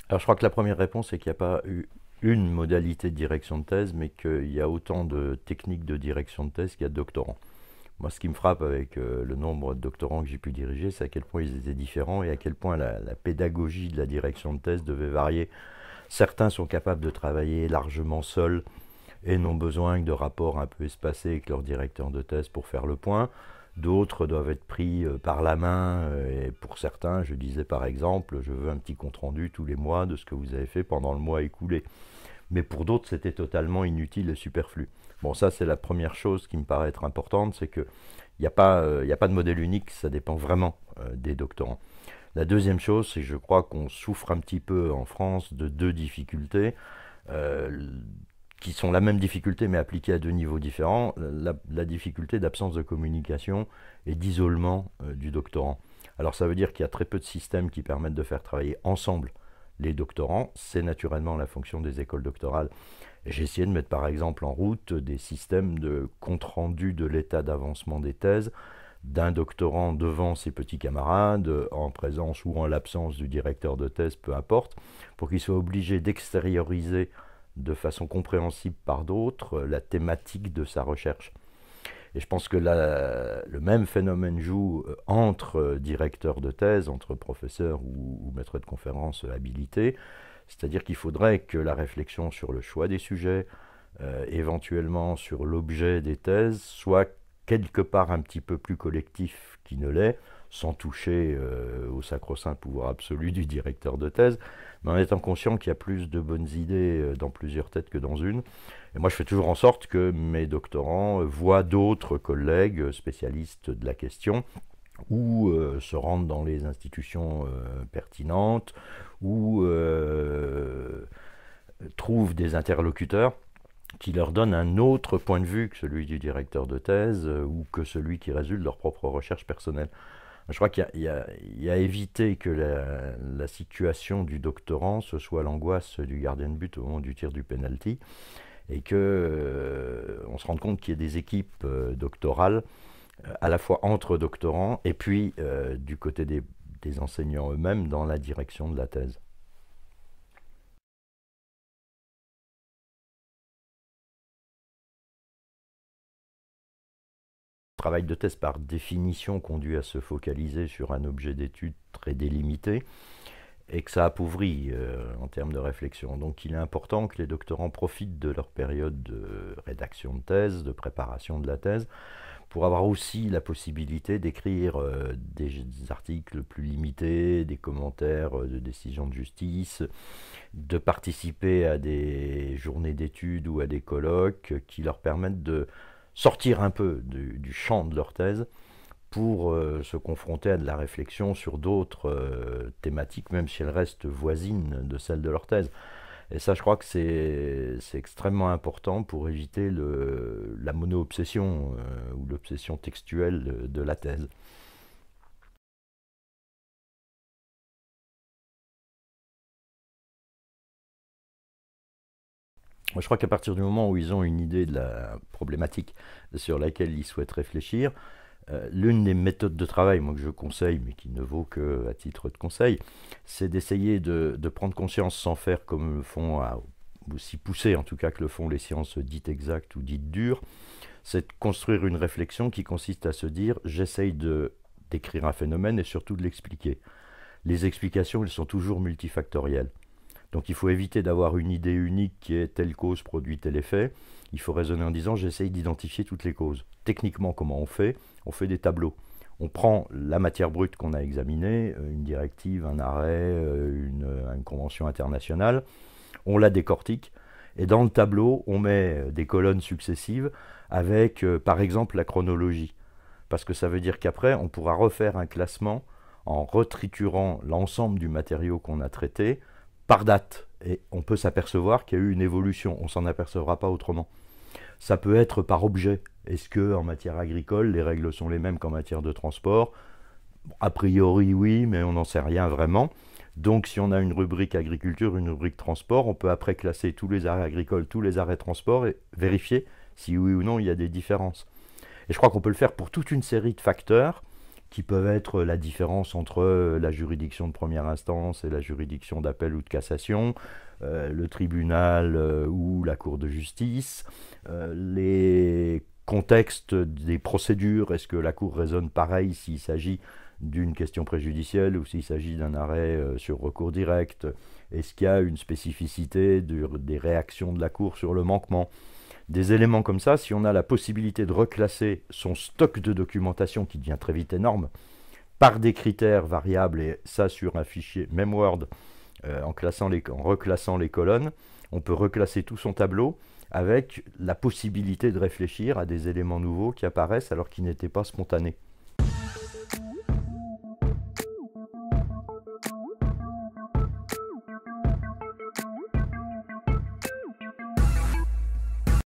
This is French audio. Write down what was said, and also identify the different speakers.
Speaker 1: Alors je crois que la première réponse est qu'il n'y a pas eu une modalité de direction de thèse, mais qu'il y a autant de techniques de direction de thèse qu'il y a de doctorants. Moi, ce qui me frappe avec le nombre de doctorants que j'ai pu diriger, c'est à quel point ils étaient différents et à quel point la pédagogie de la direction de thèse devait varier. Certains sont capables de travailler largement seuls et n'ont besoin que de rapports un peu espacés avec leur directeur de thèse pour faire le point. D'autres doivent être pris par la main, et pour certains, je disais par exemple, je veux un petit compte-rendu tous les mois de ce que vous avez fait pendant le mois écoulé. Mais pour d'autres, c'était totalement inutile et superflu. Bon, ça, c'est la première chose qui me paraît être importante, c'est qu'il n'y a pas de modèle unique, ça dépend vraiment des doctorants. La deuxième chose, c'est que je crois qu'on souffre un petit peu en France de deux difficultés, qui sont la même difficulté mais appliquée à deux niveaux différents, la difficulté d'absence de communication et d'isolement du doctorant. Alors ça veut dire qu'il y a très peu de systèmes qui permettent de faire travailler ensemble les doctorants, c'est naturellement la fonction des écoles doctorales. J'ai essayé de mettre par exemple en route des systèmes de compte-rendu de l'état d'avancement des thèses d'un doctorant devant ses petits camarades, en présence ou en l'absence du directeur de thèse, peu importe, pour qu'il soit obligé d'extérioriser de façon compréhensible par d'autres la thématique de sa recherche. Et je pense que le même phénomène joue entre directeurs de thèse, entre professeurs ou maîtres de conférences habilités, c'est-à-dire qu'il faudrait que la réflexion sur le choix des sujets, éventuellement sur l'objet des thèses, soit quelque part un petit peu plus collectif qu'il ne l'est, sans toucher au sacro-saint pouvoir absolu du directeur de thèse, mais en étant conscient qu'il y a plus de bonnes idées dans plusieurs têtes que dans une. Et moi, je fais toujours en sorte que mes doctorants voient d'autres collègues spécialistes de la question, ou se rendent dans les institutions pertinentes, ou trouvent des interlocuteurs qui leur donnent un autre point de vue que celui du directeur de thèse ou que celui qui résulte de leur propre recherche personnelle. Je crois qu'il y a à éviter que la situation du doctorant ce soit l'angoisse du gardien de but au moment du tir du penalty, et qu'on se rende compte qu'il y a des équipes doctorales à la fois entre doctorants et puis du côté des enseignants eux-mêmes dans la direction de la thèse. Le travail de thèse, par définition, conduit à se focaliser sur un objet d'étude très délimité et que ça appauvrit en termes de réflexion. Donc il est important que les doctorants profitent de leur période de rédaction de thèse, de préparation de la thèse, pour avoir aussi la possibilité d'écrire des articles plus limités, des commentaires de décisions de justice, de participer à des journées d'études ou à des colloques qui leur permettent de sortir un peu du champ de leur thèse pour se confronter à de la réflexion sur d'autres thématiques, même si elles restent voisines de celles de leur thèse. Et ça, je crois que c'est extrêmement important pour éviter la mono-obsession ou l'obsession textuelle de la thèse. Moi, je crois qu'à partir du moment où ils ont une idée de la problématique sur laquelle ils souhaitent réfléchir, l'une des méthodes de travail, moi, que je conseille, mais qui ne vaut qu'à titre de conseil, c'est d'essayer de prendre conscience, sans faire comme le font, aussi poussé en tout cas que le font les sciences dites exactes ou dites dures, c'est de construire une réflexion qui consiste à se dire, j'essaye d'écrire un phénomène et surtout de l'expliquer. Les explications, elles sont toujours multifactorielles. Donc il faut éviter d'avoir une idée unique qui est telle cause produit tel effet. Il faut raisonner en disant j'essaye d'identifier toutes les causes. Techniquement, comment on fait? On fait des tableaux. On prend la matière brute qu'on a examinée, une directive, un arrêt, une convention internationale, on la décortique, et dans le tableau, on met des colonnes successives avec, par exemple, la chronologie. Parce que ça veut dire qu'après, on pourra refaire un classement en retriturant l'ensemble du matériau qu'on a traité, par date, et on peut s'apercevoir qu'il y a eu une évolution. On ne s'en apercevra pas autrement. Ça peut être par objet. Est-ce qu'en matière agricole, les règles sont les mêmes qu'en matière de transport? A priori, oui, mais on n'en sait rien vraiment. Donc, si on a une rubrique agriculture, une rubrique transport, on peut après classer tous les arrêts agricoles, tous les arrêts transport et vérifier si oui ou non il y a des différences. Et je crois qu'on peut le faire pour toute une série de facteurs qui peuvent être la différence entre la juridiction de première instance et la juridiction d'appel ou de cassation, le tribunal ou la cour de justice, les contextes des procédures, est-ce que la cour raisonne pareil s'il s'agit d'une question préjudicielle ou s'il s'agit d'un arrêt sur recours direct, est-ce qu'il y a une spécificité des réactions de la cour sur le manquement. Des éléments comme ça, si on a la possibilité de reclasser son stock de documentation qui devient très vite énorme, par des critères variables, et ça sur un fichier même Word, en reclassant les colonnes, on peut reclasser tout son tableau avec la possibilité de réfléchir à des éléments nouveaux qui apparaissent alors qu'ils n'étaient pas spontanés.